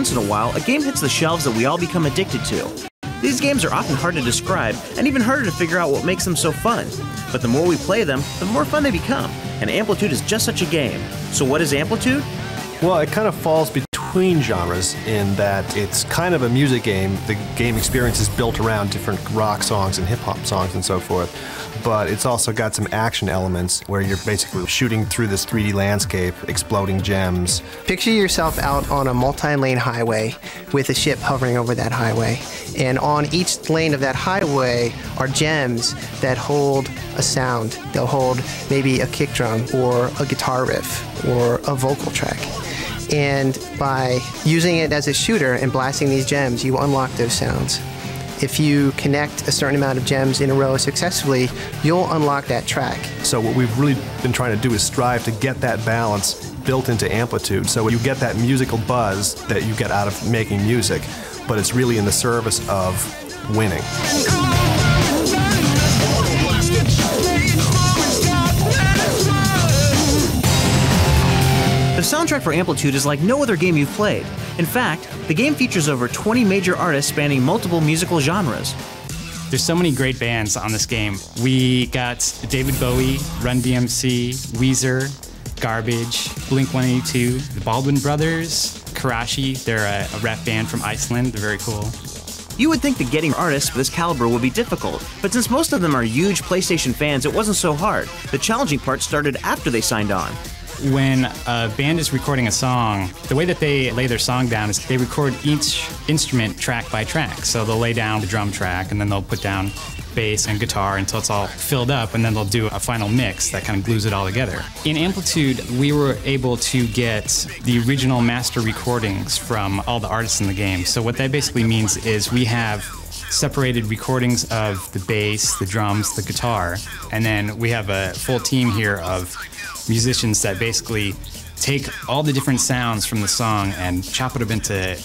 once in a while, a game hits the shelves that we all become addicted to. These games are often hard to describe, and even harder to figure out what makes them so fun. But the more we play them, the more fun they become, and Amplitude is just such a game. So what is Amplitude? Well, it kind of falls between genres in that it's kind of a music game. The game experience is built around different rock songs and hip-hop songs and so forth. But it's also got some action elements where you're basically shooting through this 3D landscape, exploding gems. Picture yourself out on a multi-lane highway with a ship hovering over that highway. And on each lane of that highway are gems that hold a sound. They'll hold maybe a kick drum or a guitar riff or a vocal track. And by using it as a shooter and blasting these gems, you unlock those sounds. If you connect a certain amount of gems in a row successfully, you'll unlock that track. So what we've really been trying to do is strive to get that balance built into Amplitude. So you get that musical buzz that you get out of making music, but it's really in the service of winning. The soundtrack for Amplitude is like no other game you've played. In fact, the game features over 20 major artists spanning multiple musical genres. There's so many great bands on this game. We got David Bowie, Run DMC, Weezer, Garbage, Blink-182, the Baldwin Brothers, Karashi. They're a rap band from Iceland. They're very cool. You would think that getting artists of this caliber would be difficult, but since most of them are huge PlayStation fans, it wasn't so hard. The challenging part started after they signed on. When a band is recording a song, the way that they lay their song down is they record each instrument track by track. So they'll lay down the drum track, and then they'll put down bass and guitar until it's all filled up, and then they'll do a final mix that kind of glues it all together. In Amplitude, we were able to get the original master recordings from all the artists in the game. So what that basically means is we have separated recordings of the bass, the drums, the guitar, and then we have a full team here of musicians that basically take all the different sounds from the song and chop it up into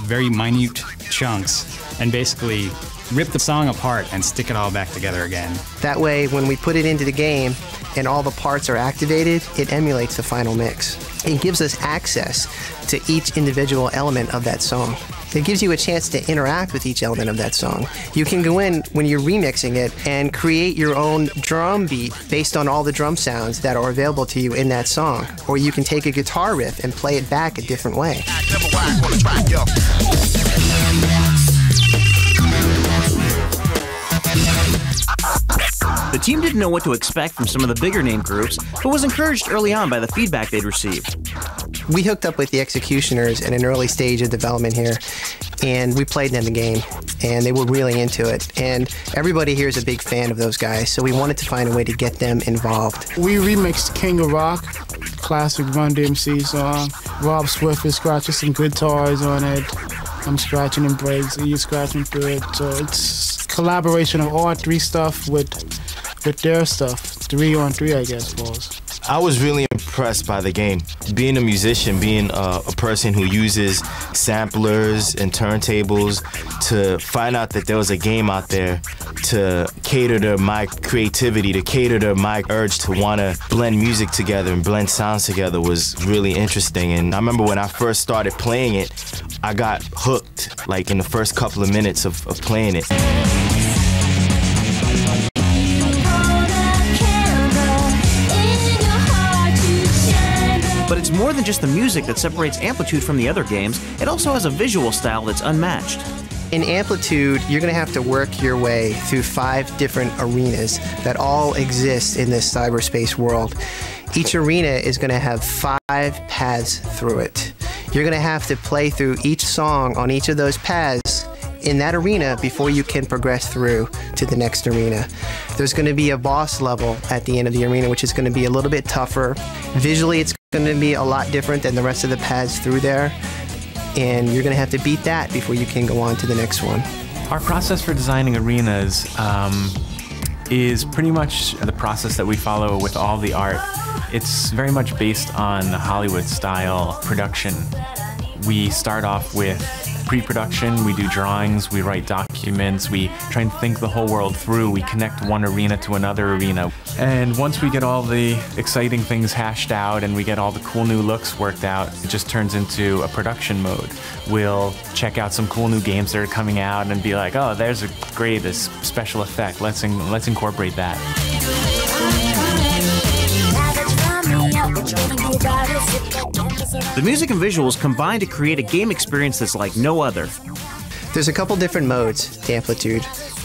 very minute chunks and basically rip the song apart and stick it all back together again. That way, when we put it into the game and all the parts are activated, it emulates the final mix. It gives us access to each individual element of that song. It gives you a chance to interact with each element of that song. You can go in when you're remixing it and create your own drum beat based on all the drum sounds that are available to you in that song. Or you can take a guitar riff and play it back a different way. The team didn't know what to expect from some of the bigger name groups, but was encouraged early on by the feedback they'd received. We hooked up with the Executioners at an early stage of development here, and we played them the game, and they were really into it. And everybody here is a big fan of those guys, so we wanted to find a way to get them involved. We remixed King of Rock, classic Run DMC song. Rob Swift is scratching some guitars on it. I'm scratching and breaks, he's scratching through it. So it's collaboration of all three stuff with their stuff. 3-on-3, I guess, was. I was really impressed by the game. Being a musician, being a person who uses samplers and turntables, to find out that there was a game out there to cater to my creativity, to cater to my urge to want to blend music together and blend sounds together was really interesting. And I remember when I first started playing it, I got hooked, like in the first couple of minutes of playing it. But it's more than just the music that separates Amplitude from the other games. It also has a visual style that's unmatched. In Amplitude, you're going to have to work your way through 5 different arenas that all exist in this cyberspace world. Each arena is going to have 5 paths through it. You're going to have to play through each song on each of those paths in that arena before you can progress through to the next arena. There's going to be a boss level at the end of the arena, which is going to be a little bit tougher. Visually, it's going to be a lot different than the rest of the paths through there, and you're going to have to beat that before you can go on to the next one. Our process for designing arenas is pretty much the process that we follow with all the art. It's very much based on Hollywood-style production. We start off with pre-production, we do drawings, we write documents, we try and think the whole world through, we connect one arena to another arena. And once we get all the exciting things hashed out and we get all the cool new looks worked out, it just turns into a production mode. We'll check out some cool new games that are coming out and be like, oh, there's this special effect, let's incorporate that. The music and visuals combine to create a game experience that's like no other. There's a couple different modes to Amplitude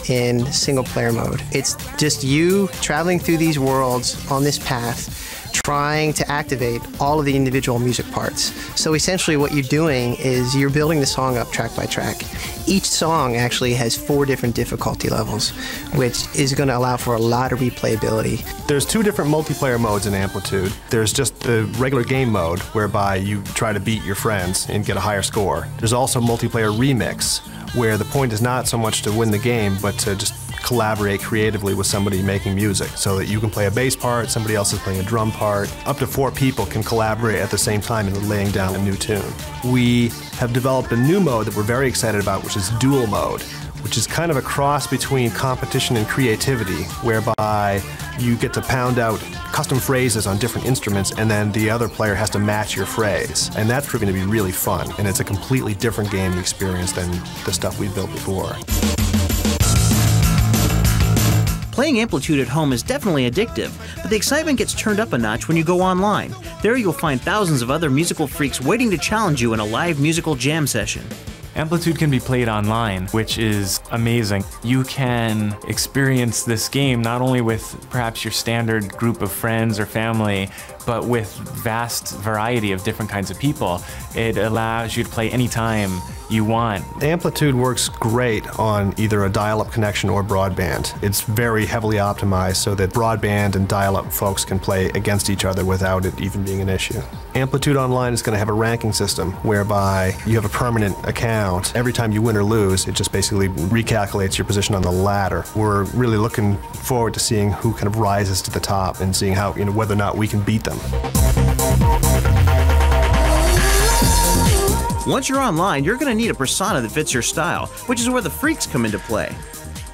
in single player mode. It's just you traveling through these worlds on this path, trying to activate all of the individual music parts. So essentially what you're doing is you're building the song up track by track. Each song actually has 4 different difficulty levels, which is going to allow for a lot of replayability. There's 2 different multiplayer modes in Amplitude. There's just the regular game mode, whereby you try to beat your friends and get a higher score. There's also multiplayer remix, where the point is not so much to win the game, but to just collaborate creatively with somebody making music, so that you can play a bass part, somebody else is playing a drum part. Up to 4 people can collaborate at the same time in laying down a new tune. We have developed a new mode that we're very excited about, which is dual mode, which is kind of a cross between competition and creativity, whereby you get to pound out custom phrases on different instruments, and then the other player has to match your phrase. And that's proving to be really fun, and it's a completely different gaming experience than the stuff we've built before. Playing Amplitude at home is definitely addictive, but the excitement gets turned up a notch when you go online. There you'll find thousands of other musical freaks waiting to challenge you in a live musical jam session. Amplitude can be played online, which is amazing. You can experience this game not only with perhaps your standard group of friends or family, but with vast variety of different kinds of people. It allows you to play anytime you want. Amplitude works great on either a dial-up connection or broadband. It's very heavily optimized so that broadband and dial-up folks can play against each other without it even being an issue. Amplitude Online is going to have a ranking system whereby you have a permanent account. Every time you win or lose, it just basically recalculates your position on the ladder. We're really looking forward to seeing who kind of rises to the top and seeing how, whether or not we can beat them. Once you're online, you're going to need a persona that fits your style, which is where the freaks come into play.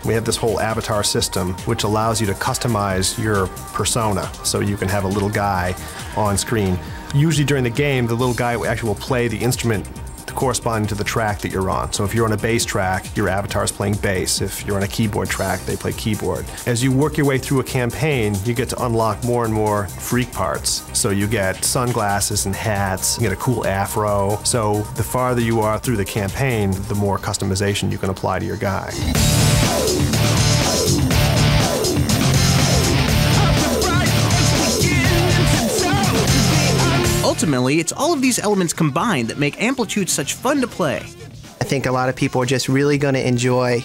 We have this whole avatar system which allows you to customize your persona, so you can have a little guy on screen. Usually during the game, the little guy actually will play the instrument corresponding to the track that you're on. So if you're on a bass track, your avatar is playing bass. If you're on a keyboard track, they play keyboard. As you work your way through a campaign, you get to unlock more and more freak parts. So you get sunglasses and hats, you get a cool afro. So the farther you are through the campaign, the more customization you can apply to your guy. Ultimately, it's all of these elements combined that make Amplitude such fun to play. I think a lot of people are just really going to enjoy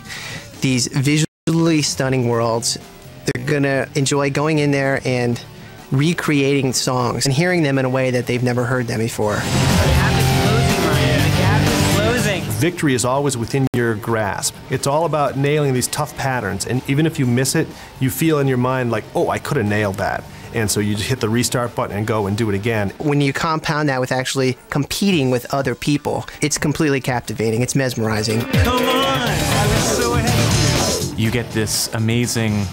these visually stunning worlds. They're going to enjoy going in there and recreating songs and hearing them in a way that they've never heard them before. The gap is closing, Ryan. The gap is closing. Victory is always within your grasp. It's all about nailing these tough patterns, and even if you miss it, you feel in your mind like, oh, I could have nailed that. And so you just hit the restart button and go and do it again. When you compound that with actually competing with other people, it's completely captivating. It's mesmerizing. Come on! I was so ahead of you. You get this amazing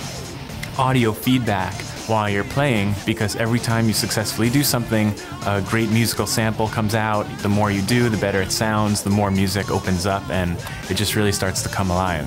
audio feedback while you're playing, because every time you successfully do something, a great musical sample comes out. The more you do, the better it sounds, the more music opens up, and it just really starts to come alive.